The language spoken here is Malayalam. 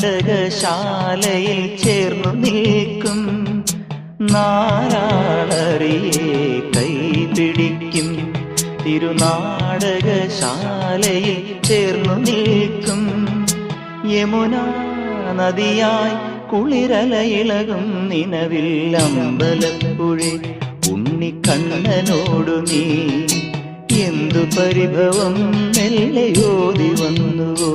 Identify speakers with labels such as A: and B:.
A: നാടകശാലയിൽ ചേർന്നു നിൽക്കും, നാരാളറിയെ കൈപിടിക്കും. തിരുനാടകശാലയിൽ ചേർന്നു നിൽക്കും, യമുനാ നദിയായി കുളിരലയിളകും നിലവിൽ അമ്പലപ്പുഴേ ഉണ്ണിക്കണ്ണനോടു നീ എന്തു പരിഭവം മെല്ലയോതി വന്നുവോ.